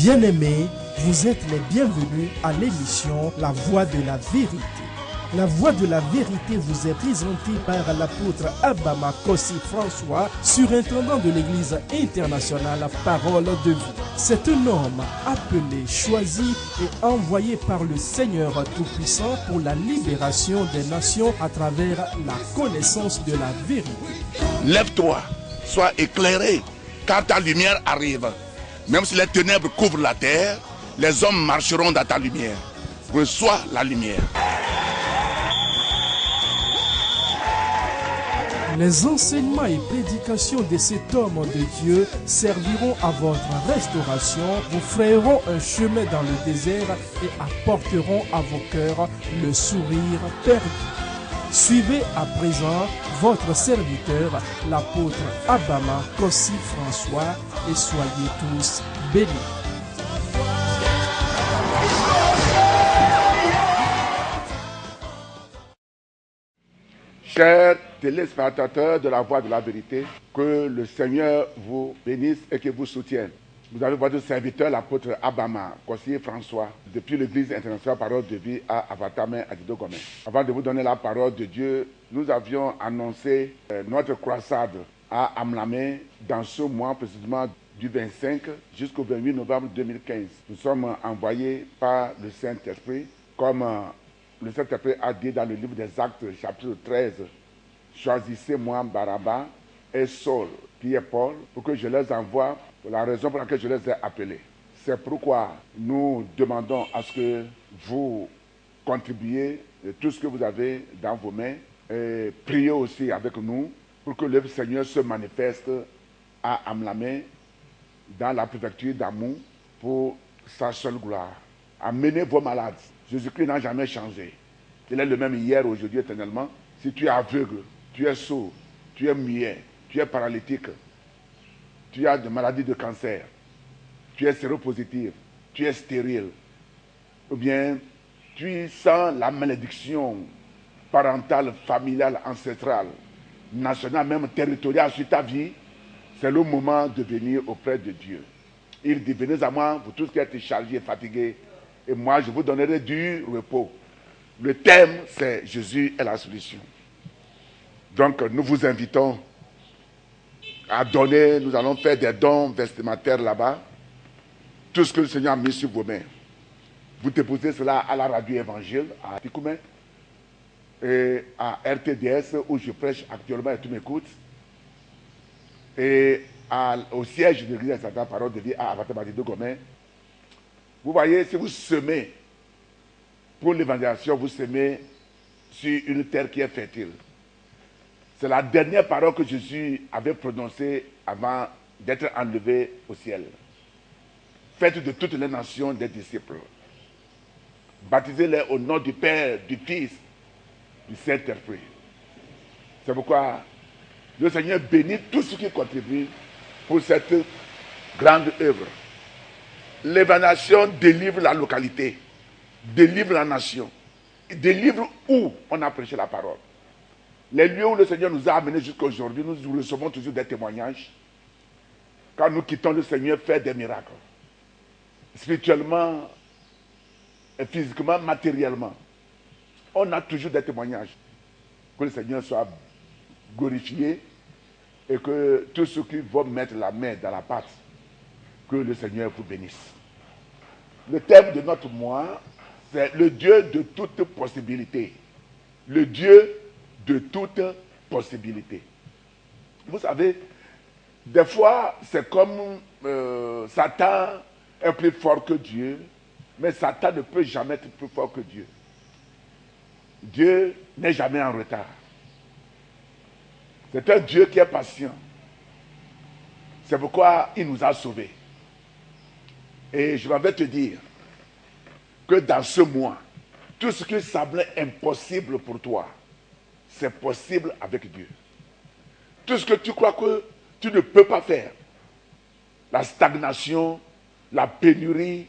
Bien-aimés, vous êtes les bienvenus à l'émission La Voix de la Vérité. La Voix de la Vérité vous est présentée par l'apôtre Abama Kossi François, surintendant de l'Église internationale Parole de Vie. C'est un homme appelé, choisi et envoyé par le Seigneur Tout-Puissant pour la libération des nations à travers la connaissance de la vérité. Lève-toi, sois éclairé, car ta lumière arrive. Même si les ténèbres couvrent la terre, les hommes marcheront dans ta lumière. Reçois la lumière. Les enseignements et prédications de cet homme de Dieu serviront à votre restauration, vous frayeront un chemin dans le désert et apporteront à vos cœurs le sourire perdu. Suivez à présent votre serviteur, l'apôtre Abama Kossi François, et soyez tous bénis. Chers téléspectateurs de la Voix de la Vérité, que le Seigneur vous bénisse et que vous soutienne. Vous avez votre serviteur, l'apôtre Abama Kossi François, depuis l'Église internationale Parole de Vie à Avatame Adidogome. Avant de vous donner la parole de Dieu, nous avions annoncé notre croisade à Amlamé dans ce mois, précisément du 25 jusqu'au 28 novembre 2015. Nous sommes envoyés par le Saint-Esprit, comme le Saint-Esprit a dit dans le livre des Actes, chapitre 13, « Choisissez-moi Baraba et Saul, qui est Paul, pour que je les envoie, pour la raison pour laquelle je les ai appelés. » C'est pourquoi nous demandons à ce que vous contribuiez de tout ce que vous avez dans vos mains et priez aussi avec nous pour que le Seigneur se manifeste à Amlamé dans la préfecture d'Amou pour sa seule gloire. Amenez vos malades. Jésus-Christ n'a jamais changé. Il est le même hier, aujourd'hui, éternellement. Si tu es aveugle, tu es sourd, tu es muet, tu es paralytique, tu as des maladies de cancer, tu es séropositif, tu es stérile, ou bien tu sens la malédiction parentale, familiale, ancestrale, nationale, même territoriale sur ta vie, c'est le moment de venir auprès de Dieu. Il dit, venez à moi, vous tous qui êtes chargés et fatigués, et moi je vous donnerai du repos. Le thème, c'est Jésus est la solution. Donc nous vous invitons à donner, nous allons faire des dons vestimentaires là-bas. Tout ce que le Seigneur a mis sur vos mains. Vous déposez cela à la radio évangile, à Tikoumé, et à RTDS, où je prêche actuellement et tout m'écoute, et au siège de l'Église de la Parole de Vie à Avatama de Gomé. Vous voyez, si vous semez pour l'évangélisation, vous semez sur une terre qui est fertile. C'est la dernière parole que Jésus avait prononcée avant d'être enlevé au ciel. Faites de toutes les nations des disciples. Baptisez-les au nom du Père, du Fils, du Saint-Esprit. C'est pourquoi le Seigneur bénit tous ceux qui contribuent pour cette grande œuvre. L'évangélisation délivre la localité, délivre la nation, délivre où on a prêché la parole. Les lieux où le Seigneur nous a amenés jusqu'à aujourd'hui, nous recevons toujours des témoignages. Quand nous quittons le Seigneur, fait des miracles. Spirituellement, et physiquement, matériellement. On a toujours des témoignages. Que le Seigneur soit glorifié et que tous ceux qui vont mettre la main dans la pâte, que le Seigneur vous bénisse. Le thème de notre mois, c'est le Dieu de toute possibilité. Le Dieu de toute possibilité. Vous savez, des fois, c'est comme Satan est plus fort que Dieu, mais Satan ne peut jamais être plus fort que Dieu. Dieu n'est jamais en retard. C'est un Dieu qui est patient. C'est pourquoi il nous a sauvés. Et je vais te dire que dans ce mois, tout ce qui semblait impossible pour toi, c'est possible avec Dieu. Tout ce que tu crois que tu ne peux pas faire, la stagnation, la pénurie,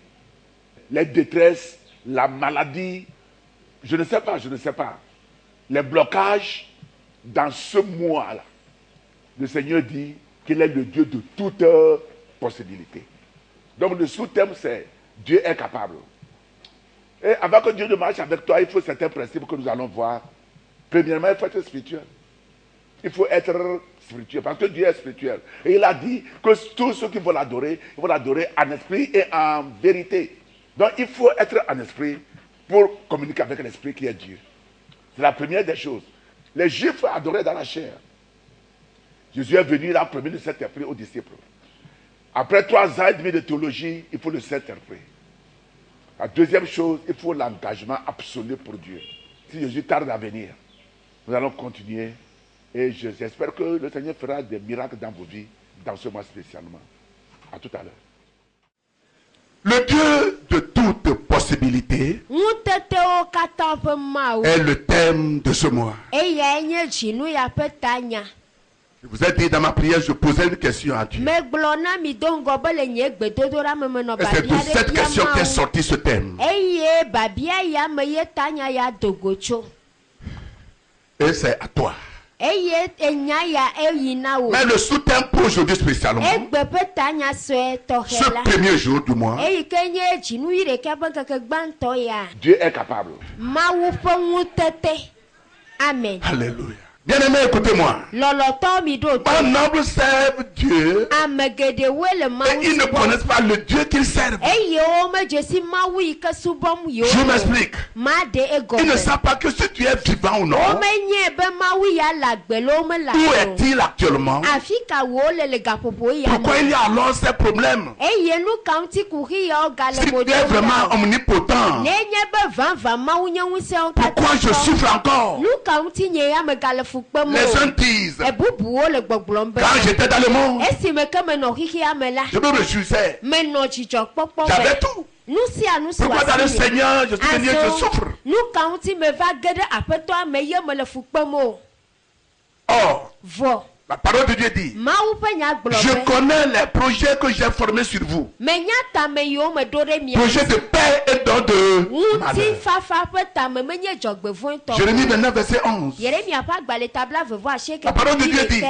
les détresses, la maladie, je ne sais pas, les blocages, dans ce mois-là, le Seigneur dit qu'il est le Dieu de toute possibilité. Donc le sous-thème c'est Dieu est capable. Et avant que Dieu ne marche avec toi, il faut certains principes que nous allons voir. Premièrement, il faut être spirituel. Il faut être spirituel parce que Dieu est spirituel. Et il a dit que tous ceux qui vont l'adorer, ils vont l'adorer en esprit et en vérité. Donc il faut être en esprit pour communiquer avec l'esprit qui est Dieu. C'est la première des choses. Les Juifs adoraient dans la chair. Jésus est venu, il a promis le Saint-Esprit aux disciples. Après 3 ans et demi de théologie, il faut le Saint-Esprit. La deuxième chose, il faut l'engagement absolu pour Dieu. Si Jésus tarde à venir, nous allons continuer. Et j'espère que le Seigneur fera des miracles dans vos vies, dans ce mois spécialement. À tout à l'heure. Le Dieu de toute possibilité est le thème de ce mois. Je vous ai dit dans ma prière, je posais une question à Dieu. Et c'est de cette question qu'est sorti ce thème. Et c'est à toi. Mais le sous-thème pour aujourd'hui spécialement, ce premier jour du mois, Dieu est capable. Amen. Alléluia. Bien-aimé, écoutez-moi. Mon noble serve Dieu. Et ils ne connaissent pas le Dieu qu'ils servent. Je m'explique. Ils ne savent pas que si tu es vivant ou non. Où est-il actuellement? Pourquoi il y a alors ces problèmes? Si tu es vraiment omnipotent, pourquoi je souffre encore? Les uns disent, quand j'étais dans le monde, je me réjouissais. J'avais tout. Pourquoi dans le Seigneur, je suis venu et je souffre? Or, la parole de Dieu dit, je connais les projets que j'ai formés sur vous. Projets de paix et non de malheur. Jérémie 29, verset 11. La parole de Dieu dit,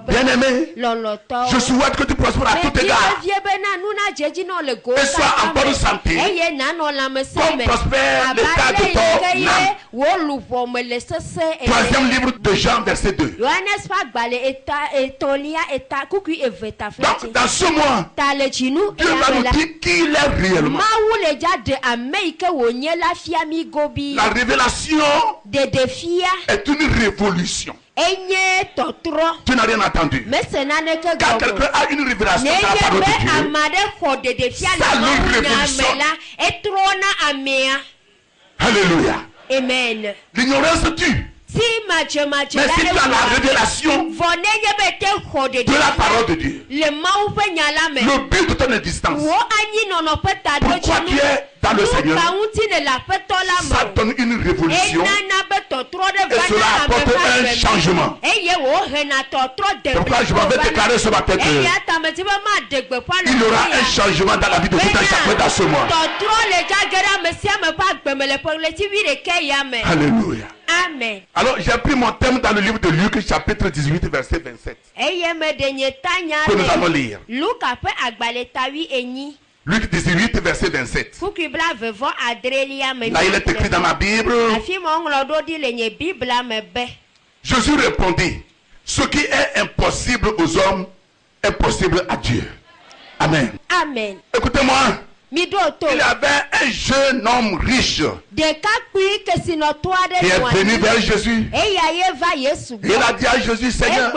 bien-aimé, je souhaite que tu prospères à tout égard et sois en bonne santé, comme prospère l'état de ton âme. Troisième livre de Jean, verset 2. Donc, dans ce mois, Dieu va nous dire qui il est réellement. La révélation est une révolution. Tu n'as rien entendu. Quand quelqu'un a une révélation dans la parole de Dieu, ça lui révolution. Alléluia. Amen. L'ignorance tue. Mais si tu as la révélation de la parole de Dieu, le but de ton existence, pourquoi tu es dans le Seigneur, ça donne une révolution et cela apporte un changement. Pourquoi je m'avais déclaré ce matin qu'il y aura un changement dans la vie de tout un chacun dans ce mois. Alléluia. Amen. Alors j'ai pris mon thème dans le livre de Luc chapitre 18 verset 27 que nous allons lire. Luc 18 verset 27. Là il est écrit dans ma Bible. Jésus répondit, ce qui est impossible aux hommes est possible à Dieu. Amen. Amen. Écoutez-moi. Il y avait un jeune homme riche qui est venu vers Jésus. Et il a dit à Jésus, Seigneur,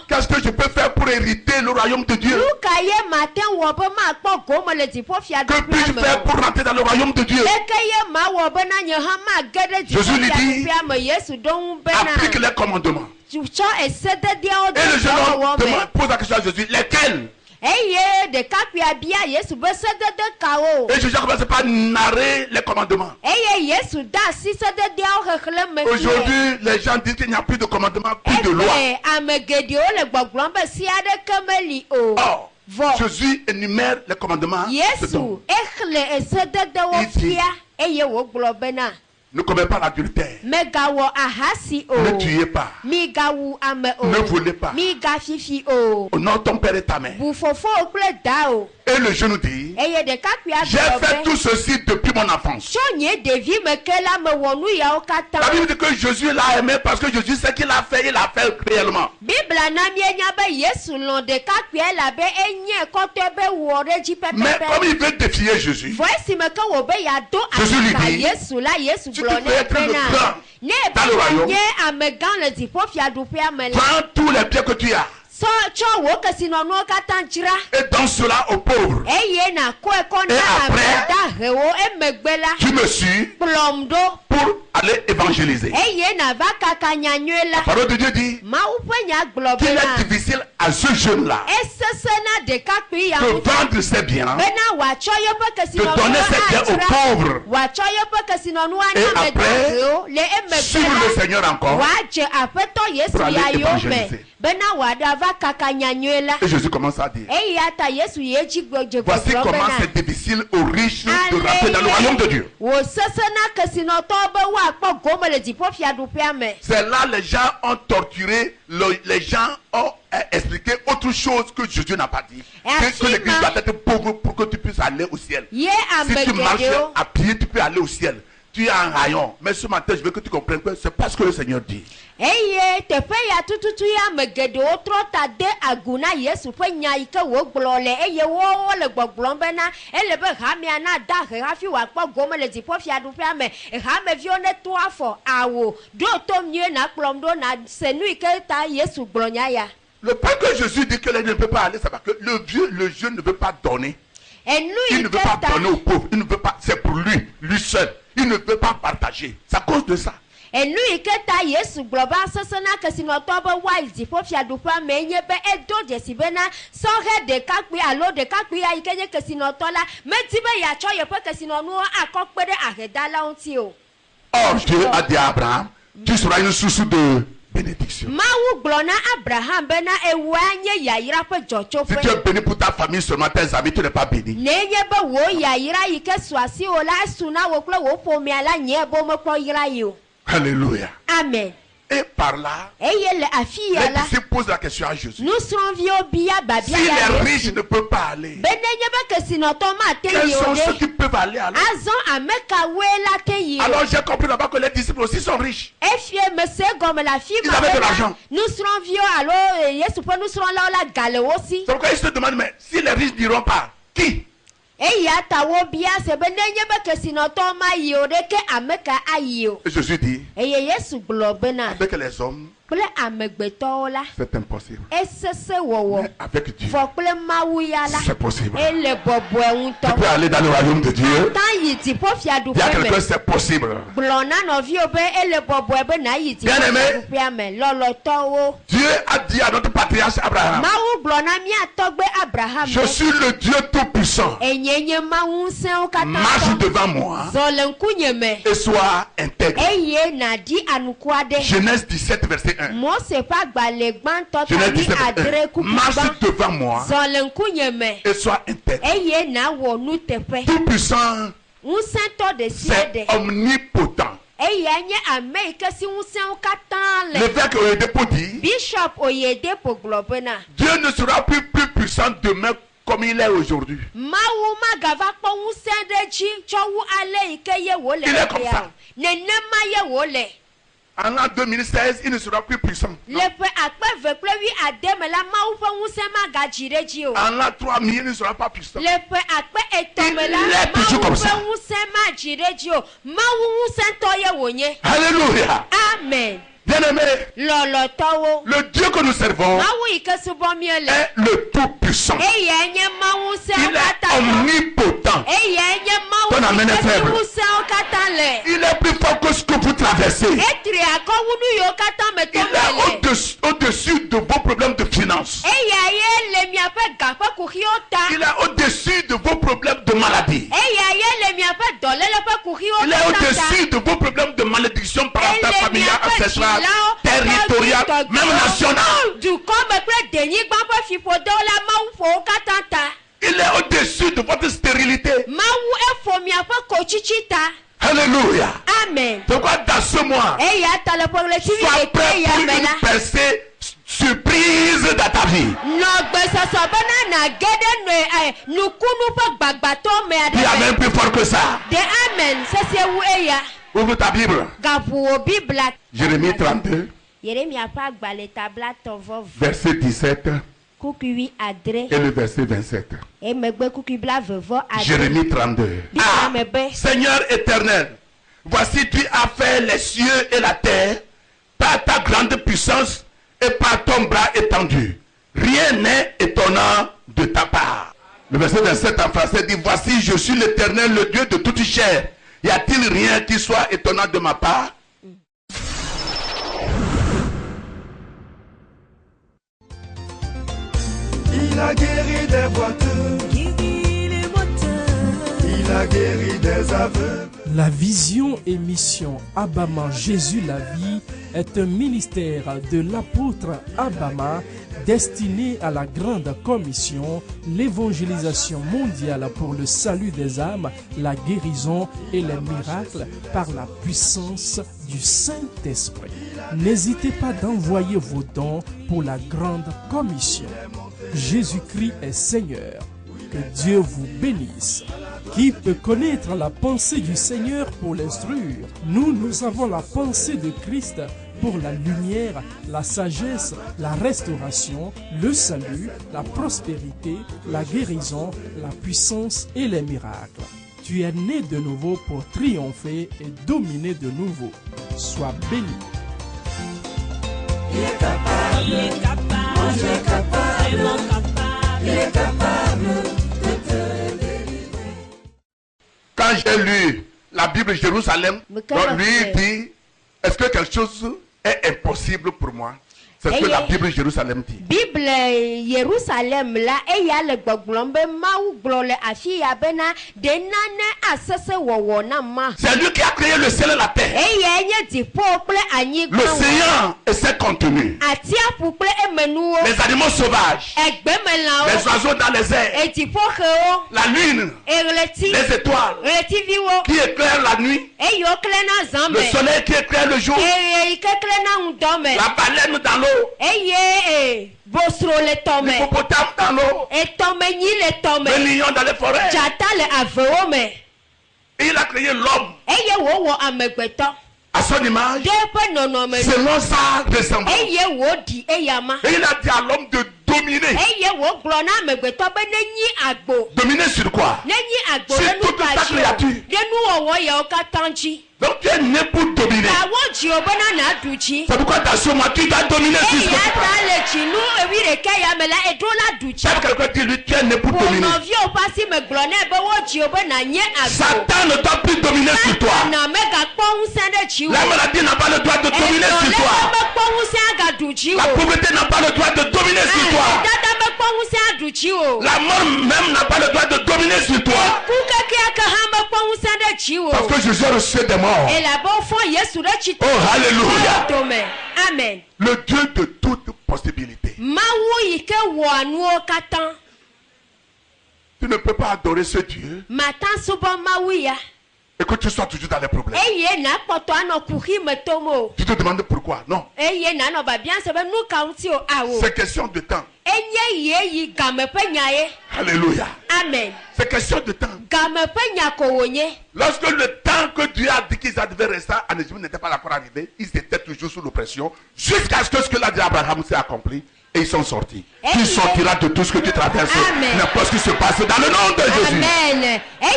qu'est-ce que je peux faire pour hériter le royaume de Dieu? Que puis-je faire pour rentrer dans le royaume de Dieu? Jésus lui dit, applique les commandements. Et le jeune homme pose la question à Jésus, lesquels? Et Jésus a commencé par narrer les commandements. Aujourd'hui, les gens disent qu'il n'y a plus de commandements, plus de loi. Or, Jésus énumère les commandements. Il dit, Ne commets pas l'adultère. Ne tuez pas. Ne volez pas. Honore ton père et ta mère. Et le jeune nous dit, j'ai fait tout ceci depuis mon enfance. La Bible dit que Jésus l'a aimé parce que Jésus sait qu'il a fait réellement. Mais comme il veut défier Jésus, Jésus lui dit, si tu veux être le grand dans le royaume, prends tous les biens que tu as et donne cela aux pauvres. Et après, tu me suis pour aller évangéliser. La parole de Dieu dit qu'il est difficile à ce jeune-là de vendre ses biens, de donner ses biens aux pauvres. Et après, suivre le Seigneur encore pour aller évangéliser. Et Jésus commence à dire, voici comment c'est difficile aux riches de rentrer dans le royaume de Dieu. C'est là les gens ont torturé, les gens ont expliqué autre chose que Jésus n'a pas dit. Que l'église doit être pauvre pour que tu puisses aller au ciel. Si tu marches à pied, tu peux aller au ciel. Tu es un rayon. Mais ce matin, je veux que tu comprennes que c'est pas ce que le Seigneur dit. Le point que Jésus dit que l'un ne peut pas aller, c'est parce que le jeune ne veut pas donner. Il ne veut pas donner aux pauvres. Il ne veut pas. C'est pour lui seul. Il ne veut pas partager. C'est à cause de ça. Et lui que ta Yesu globa sosona que sinotoba wild fofia dupa menye be edo jesibena sohe de kakwi alo de kakwi ya ikenye que sinotola metibe ya choye pe que sinonu akokpede ahedala ontio. Oh, Dieu a dit à Abraham, tu seras une source de bénédiction. Si tu es béni pour ta famille seulement, tes amis, tu n'es pas béni. Alléluia. Amen. Et par là, les disciples posent la question à Jésus. Si les riches ne peuvent pas aller, quels sont ceux qui peuvent aller alors? Alors j'ai compris là-bas que les disciples aussi sont riches. Ils avaient de l'argent. C'est pourquoi ils se demandent, mais si les riches n'iront pas, qui? Et Jésus dit, avec les hommes, c'est impossible. Mais avec Dieu, c'est possible. Tu peux aller dans le royaume de Dieu. Il y a quelqu'un, c'est possible. Bien aimé, Dieu a dit à notre patriarche Abraham, je suis le Dieu tout-puissant. Marche devant moi et sois intègre. Genèse 17 verset 1. Genèse 17 verset 1. Marche devant moi et sois intègre. Tout puissant, c'est omnipotent. L'évêque Oyedepo dit, Dieu ne sera plus puissant demain comme il est aujourd'hui. Il est comme ça. En l'an 2016, il ne sera plus puissant. En l'an 3000, il ne sera pas puissant. Il est toujours comme ça. Alléluia. Amen. Bien-aimé, le Dieu que nous servons est le tout-puissant. Il est omnipotent. Ton amène est faible. Il est plus fort que ce que vous traversez. Il est au-dessus de vos problèmes de finances. Il est au-dessus de vos problèmes de maladie. Il est au-dessus de vos problèmes de malédiction parentale, familiale, ancestrale, territoriale, même nationale. Il est au-dessus de votre stérilité. Alléluia. Amen. Pourquoi dans ce mois, sois prêt pour une percée surprise dans ta vie. Il y a même plus fort que ça. Ouvre ta Bible. Jérémie 32. Verset 17. Et le verset 27. Jérémie 32. Ah, Seigneur éternel, voici tu as fait les cieux et la terre par ta grande puissance et par ton bras étendu. Rien n'est étonnant de ta part. Le verset 27 en français dit, voici je suis l'Éternel, le Dieu de toute chair. Y a-t-il rien qui soit étonnant de ma part? Il a guéri des boiteux, il a guéri des aveugles. La vision et mission Abama Jésus la vie est un ministère de l'apôtre Abama destiné à la grande commission, l'évangélisation mondiale pour le salut des âmes, la guérison et les miracles par la puissance du Saint-Esprit. N'hésitez pas d'envoyer vos dons pour la grande commission. Jésus-Christ est Seigneur. Que Dieu vous bénisse. Qui peut connaître la pensée du Seigneur pour l'instruire? Nous avons la pensée de Christ pour la lumière, la sagesse, la restauration, le salut, la prospérité, la guérison, la puissance et les miracles. Tu es né de nouveau pour triompher et dominer de nouveau. Sois béni. Il est capable, il est capable, mon Dieu est capable, il est capable de te délivrer. Quand j'ai lu la Bible Jérusalem, donc lui dit, est-ce que quelque chose est impossible pour moi? C'est ce que la Bible Jérusalem dit. Bible Jérusalem là et ya le gbogbombe maou glole afi ya bena de nane asese wowo na ma. C'est lui qui a créé le ciel et la terre. L'océan et ses contenus. Les animaux sauvages. Les oiseaux dans les airs. La lune. Les étoiles qui éclairent la nuit. Le soleil qui éclaire le jour. La baleine dans l'eau. L'hippopotame dans l'eau. Le lion dans les forêts. Et il a créé l'homme à son image, selon sa ressemblance. Et il a dit à l'homme de dominer. Dominer sur quoi? Sur toute ta créature. Donc tu es né pour dominer. C'est pourquoi dans ce mois tu dois dominer sur ce que tu as. Quelqu'un dit lui, tu es né pour dominer. Satan ne doit plus dominer sur toi. La maladie n'a pas le droit de dominer sur toi. La pauvreté n'a pas le droit de dominer sur toi. La mort même n'a pas le droit de dominer sur toi. Parce que Jésus a reçu des morts. Oh, alléluia. Amen. Le Dieu de toute possibilité. Tu ne peux pas adorer ce Dieu et que tu sois toujours dans les problèmes. Tu te demandes pourquoi? Non. C'est question de temps. Alléluia. Amen. C'est question de temps. Lorsque le temps que Dieu a dit qu'ils devaient rester en Égypte n'était pas encore arrivé, ils étaient toujours sous l'oppression jusqu'à ce que ce que l'a dit Abraham s'est accompli. Et ils sont sortis. Tu sortiras de tout ce que tu traverses. N'importe ce qui se passe dans le nom de Jésus. Amen. Il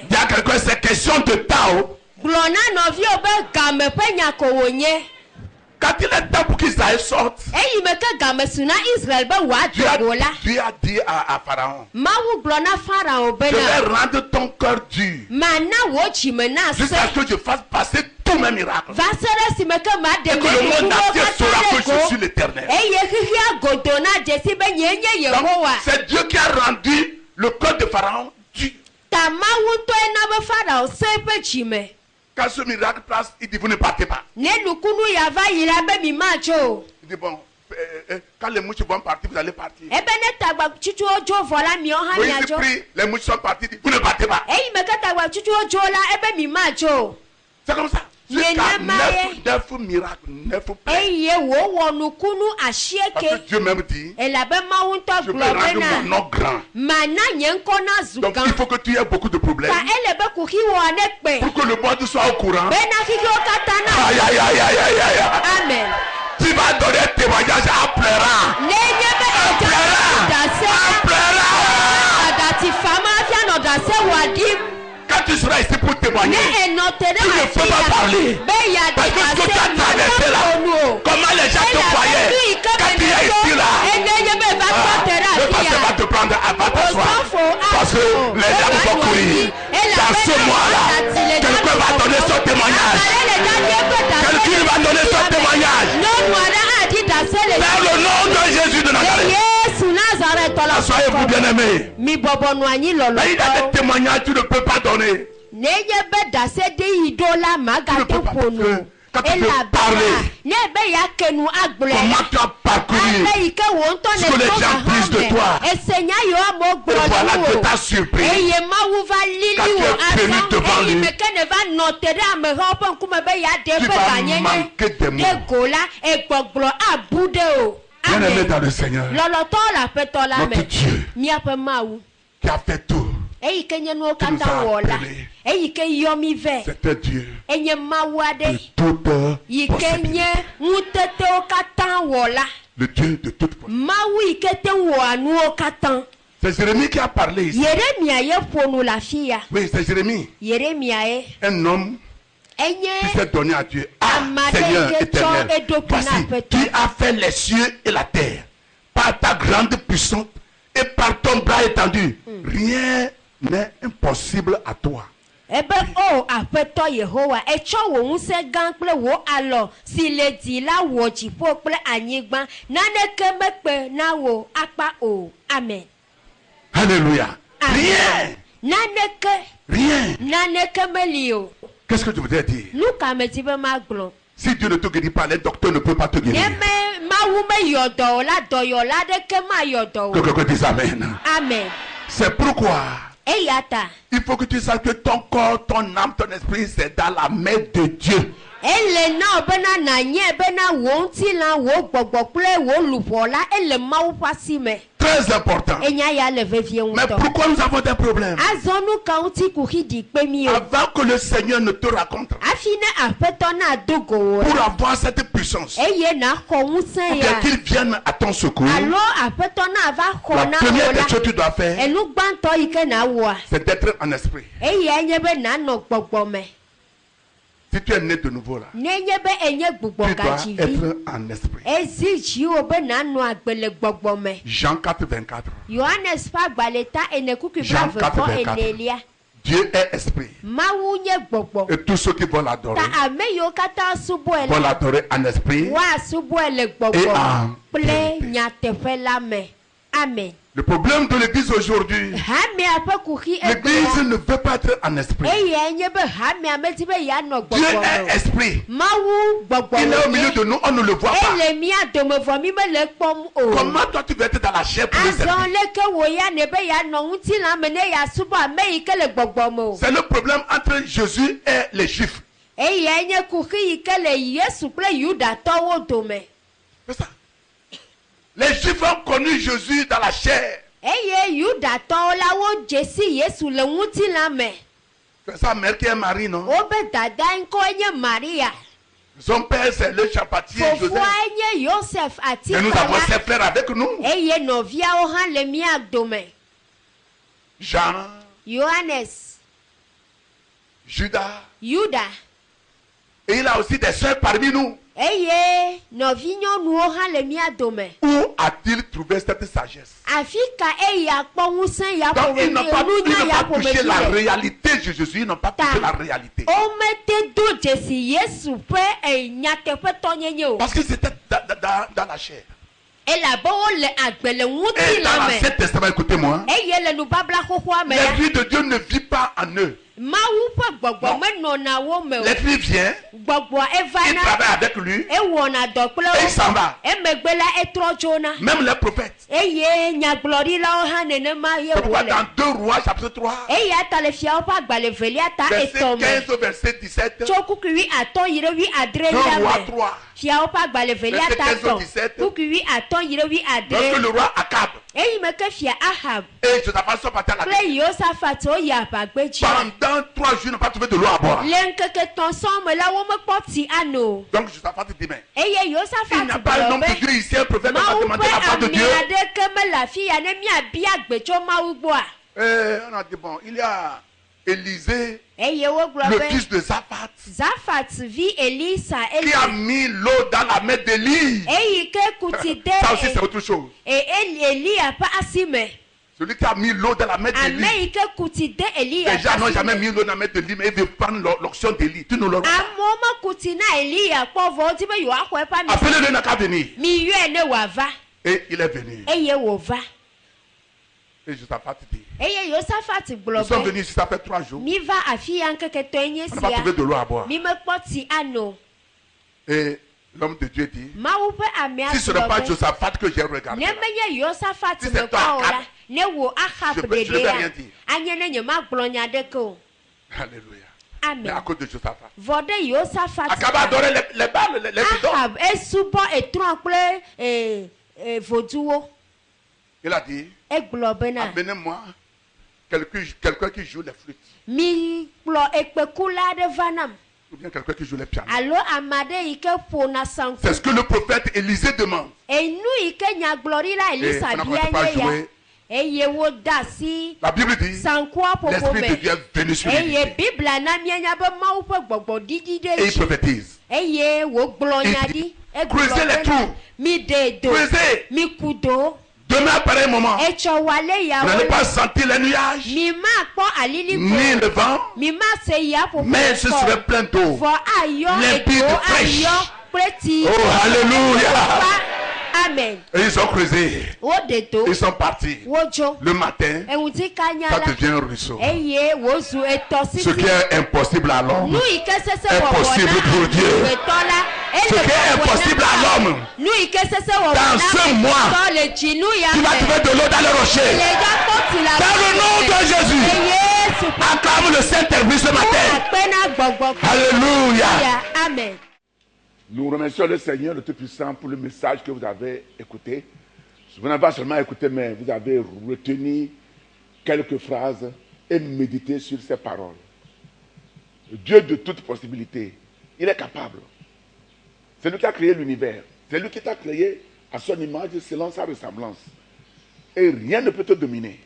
y a quelqu'un, c'est question de temps. Quand il est temps pour qu'Israël sorte, Dieu a dit à Pharaon, je vais rendre ton cœur dur jusqu'à ce que je fasse passer tous mes miracles. Et que le monde entier saura que je suis l'Éternel. Donc c'est Dieu qui a rendu le cœur de Pharaon dur. Quand ce miracle passe, il dit vous ne partez pas. Il dit bon, quand les mouches vont partir, vous allez partir. Moïse prie, les mouches sont parties, dit vous ne partez pas. C'est comme ça. Jusqu'à 9 miracles, 9 plaies. Parce que Dieu même dit, je vais rendre mon nom grand. Donc il faut que tu aies beaucoup de problèmes pour que le monde soit au courant. Aïe, aïe, aïe, aïe, aïe, aïe. Amen. Tu vas donner témoignage en pleurant. En pleurant. Quand tu seras ici pour témoigner, tu ne peux pas parler. Parce que ce que tu as traversé là, comment les gens te voyaient, quand tu es ici là, le pasteur va te prendre à t'asseoir. Parce que les gens vont courir. Dans ce mois-là, quelqu'un va donner son témoignage. Quelqu'un va donner son témoignage. Dans le nom de Jésus de Nazareth. Soyez-vous bien-aimés. Mais il y a des témoignages que tu ne peux pas donner. Tu ne peux pas. Quand tu veux parler, comment tu as parcouru ce que les gens disent de toi. Et voilà Dieu t'a surpris. Quand tu es venu devant lui, tu vas manquer des mots. Bien-aimé dans le Seigneur, notre Dieu qui a fait tout, qui nous a appelés, c'était Dieu de toute possibilité. Le Dieu de toute possibilité. C'est Jérémie qui a parlé ici. Oui, c'est Jérémie. Un homme qui s'est donné à Dieu. Ah, Seigneur éternel, voici, tu as fait les cieux et la terre par ta grande puissance et par ton bras étendu. Rien n'est impossible à toi. Amen. Alléluia. Rien. Rien. Qu'est-ce que tu voudrais dire? Si Dieu ne te guérit pas, les docteurs ne peuvent pas te guérir. Que dis amen. Amen. C'est pourquoi il faut que tu saches que ton corps, ton âme, ton esprit, c'est dans la main de Dieu. Très important. Mais pourquoi nous avons des problèmes? Avant que le Seigneur ne te raconte, pour avoir cette puissance, pour qu'il vienne à ton secours, la première des choses que tu dois faire, c'est d'être en esprit. Si tu es né de nouveau là, tu dois être en esprit. Jean 4, 24. Jean 4, 24. Dieu est esprit. Et tous ceux qui vont l'adorer vont l'adorer en esprit et en vérité. Amen. Le problème de l'église aujourd'hui, l'église ne veut pas être en esprit. Dieu est esprit. Il est au milieu de nous, on ne le voit pas. Comment toi tu veux être dans la chair pour le servir? C'est le problème entre Jésus et les Juifs. C'est ça. Les Juifs ont connu Jésus dans la chair. C'est sa mère qui est Marie, non? Son père c'est le charpentier Joseph. Et nous avons ses frères avec nous. Jean, Johannes, Judas. Et il a aussi des soeurs parmi nous. Où a-t-il trouvé cette sagesse? Donc ils n'ont pas touché la réalité de Jésus, ils n'ont pas touché la réalité. Parce que c'était dans la chair. Et dans l'Ancien Testament, écoutez-moi, l'Esprit de Dieu ne vit pas en eux. L'esprit vient, il travaille avec lui, et il s'en va. Même les prophètes. Pourquoi dans 2 Rois chapitre 3, verset 15 au verset 17, 2 Rois 3, verset 15 au 17, lorsque le roi Akab et Josaphat sont partis à la guerre, pendant 3 jours, ils n'ont pas trouvé de l'eau à boire. Donc Josaphat dit, mais il n'y a pas un homme de Dieu ici, un prophète qui va demander la part de Dieu. Et on a dit, bon, il y a Élisée, le fils de Zaphat, qui a mis l'eau dans la main d'Élie. Ça aussi c'est autre chose. Celui qui a mis l'eau dans la main d'Élie. Les gens n'ont jamais mis l'eau dans la main d'Élie, mais ils veulent prendre l'onction d'Élie. Tu nous l'auras. Appelez-le, n'a qu'à venir. Et il est venu. Et Josaphat dit, nous sommes venus ici, ça fait 3 jours. On n'a pas trouvé de l'eau à boire. Et l'homme de Dieu dit, si ce n'est pas Josaphat que j'ai regardé, si c'est toi, Akab, je ne vais rien dire. Alléluia. Mais à cause de Josaphat. Akab adorait les balles, les bidons. Il a dit, amenez-moi quelqu'un qui joue les flûtes. Ou bien quelqu'un qui joue les pianos. C'est ce que le prophète Élisée demande. Et on n'a pas joué. La Bible dit, l'Esprit de Dieu est venu sur lui. Et il prophétise. Il dit, creusez les trous. Creusez. Demain, à pareil moment, vous n'allez pas sentir les nuages, ni le vent, mais ce serait plein d'eau, limpide, fraîche. Oh, alléluia. Amen. Et ils ont creusé. Ils sont partis. Le matin, ça devient un ruisseau. Ce qui est impossible à l'homme est possible pour Dieu. Ce qui est impossible à l'homme, dans ce mois, tu vas trouver de l'eau dans le rocher. Dans le nom de Jésus, acclame le Saint-Esprit ce matin. Alléluia. Amen. Nous remercions le Seigneur, le Tout-Puissant, pour le message que vous avez écouté. Vous n'avez pas seulement écouté, mais vous avez retenu quelques phrases et médité sur ces paroles. Dieu de toute possibilité, il est capable. C'est lui qui a créé l'univers. C'est lui qui t'a créé à son image, selon sa ressemblance. Et rien ne peut te dominer.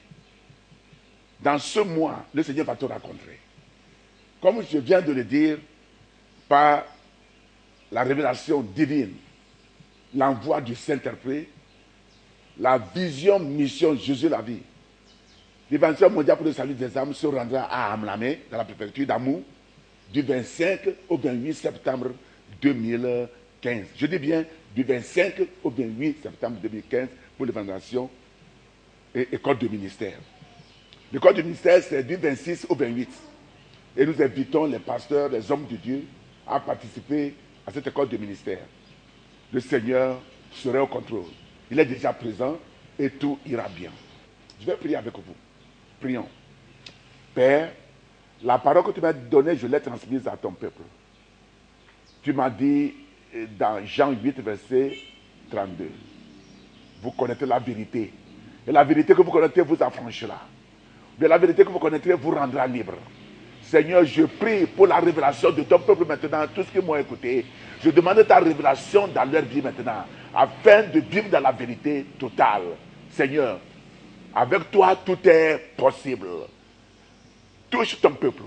Dans ce mois, le Seigneur va te rencontrer. Comme je viens de le dire, par la révélation divine, l'envoi du Saint-Esprit, la vision, mission, Jésus la vie. L'évangile mondial pour le salut des âmes se rendra à Amlamé, dans la préfecture d'Amou, du 25 au 28 septembre 2015. Je dis bien du 25 au 28 septembre 2015 pour l'évangélisation et école de ministère. L'école de ministère, c'est du 26 au 28. Et nous invitons les pasteurs, les hommes de Dieu à participer à cette école de ministère. Le Seigneur serait au contrôle. Il est déjà présent et tout ira bien. Je vais prier avec vous. Prions. Père, la parole que tu m'as donnée, je l'ai transmise à ton peuple. Tu m'as dit dans Jean 8, verset 32. Vous connaissez la vérité. Et la vérité que vous connaissez vous affranchira. Mais la vérité que vous connaîtrez vous rendra libre. Seigneur, je prie pour la révélation de ton peuple maintenant, tous ceux qui m'ont écouté. Je demande ta révélation dans leur vie maintenant, afin de vivre dans la vérité totale. Seigneur, avec toi, tout est possible. Touche ton peuple.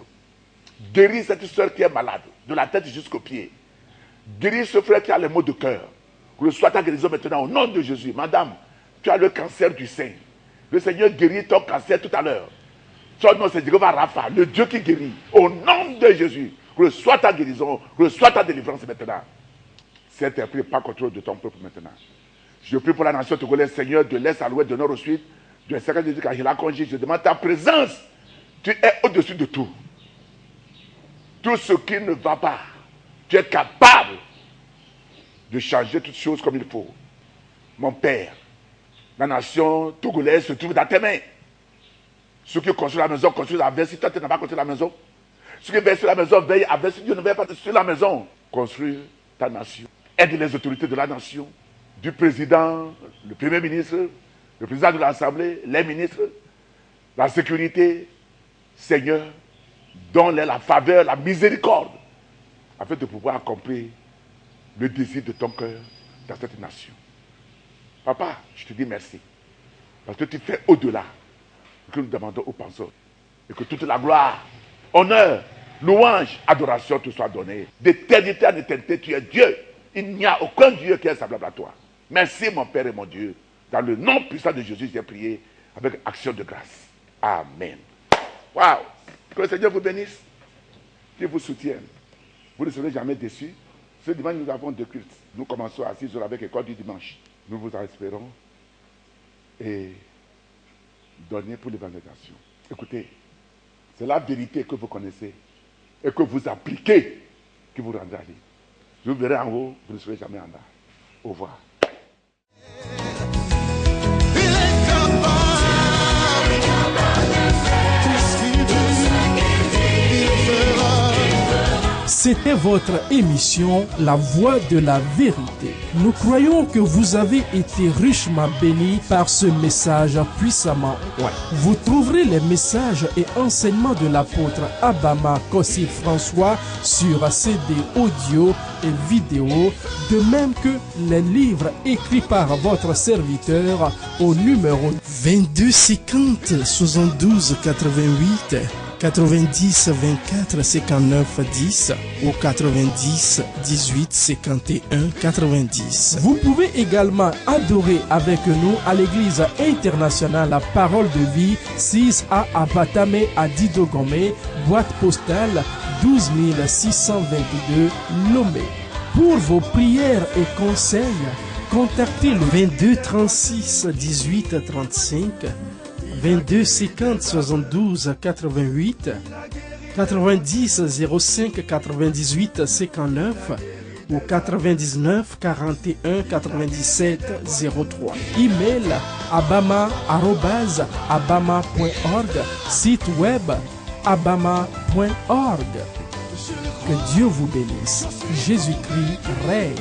Guéris cette soeur qui est malade, de la tête jusqu'aux pieds. Guéris ce frère qui a les maux de cœur. Reçois ta guérison maintenant au nom de Jésus. Madame, tu as le cancer du sein. Le Seigneur guérit ton cancer tout à l'heure. Son nom c'est Jéhovah Rapha, le Dieu qui guérit. Au nom de Jésus, reçois ta guérison, reçois ta délivrance maintenant. Saint-Esprit, pas contrôle de ton peuple maintenant. Je prie pour la nation togolaise, Seigneur, de l'est à l'ouest, de nord au sud, de l'Est à l'ouest, je demande ta présence. Tu es au-dessus de tout. tout ce qui ne va pas, tu es capable de changer toutes choses comme il faut. Mon Père, la nation togolaise se trouve dans tes mains. Ceux qui construisent la maison construisent avec. Si toi tu n'as pas construit la maison, ceux qui veillent sur la maison veillent avec. Si Dieu ne veille pas sur la maison, construis ta nation. Aide les autorités de la nation, du président, le premier ministre, le président de l'Assemblée, les ministres, la sécurité. Seigneur, donne-leur la faveur, la miséricorde, afin de pouvoir accomplir le désir de ton cœur dans cette nation. Papa, je te dis merci, parce que tu fais au-delà que nous demandons aux penseurs, et que toute la gloire, honneur, louange, adoration te soit donnée. D'éternité en éternité, tu es Dieu. Il n'y a aucun Dieu qui est semblable à toi. Merci mon Père et mon Dieu. Dans le nom puissant de Jésus, j'ai prié avec action de grâce. Amen. Waouh! Que le Seigneur vous bénisse, qu'il vous soutienne. Vous ne serez jamais déçus. Ce dimanche, nous avons 2 cultes. Nous commençons à 6 heures avec l'école du dimanche. Nous vous en espérons et donnez pour l'évangélisation. Écoutez, c'est la vérité que vous connaissez et que vous appliquez qui vous rendra libre. Je vous verrai en haut, vous ne serez jamais en bas. Au revoir. C'était votre émission La Voix de la Vérité. Nous croyons que vous avez été richement bénis par ce message puissamment. Vous trouverez les messages et enseignements de l'apôtre Abama Kossi François sur CD audio et vidéo, de même que les livres écrits par votre serviteur au numéro 22 50 72 88 90 24 59 10 ou 90 18 51 90. Vous pouvez également adorer avec nous à l'église internationale Parole de Vie 6A à Batame à Didogomé, boîte postale 12 622 Lomé. Pour vos prières et conseils, contactez le 22 36 18 35 22 50 72 88 90 05 98 59 ou 99 41 97 03. Email abama@abama.org, site web abama.org. Que Dieu vous bénisse. Jésus-Christ règne.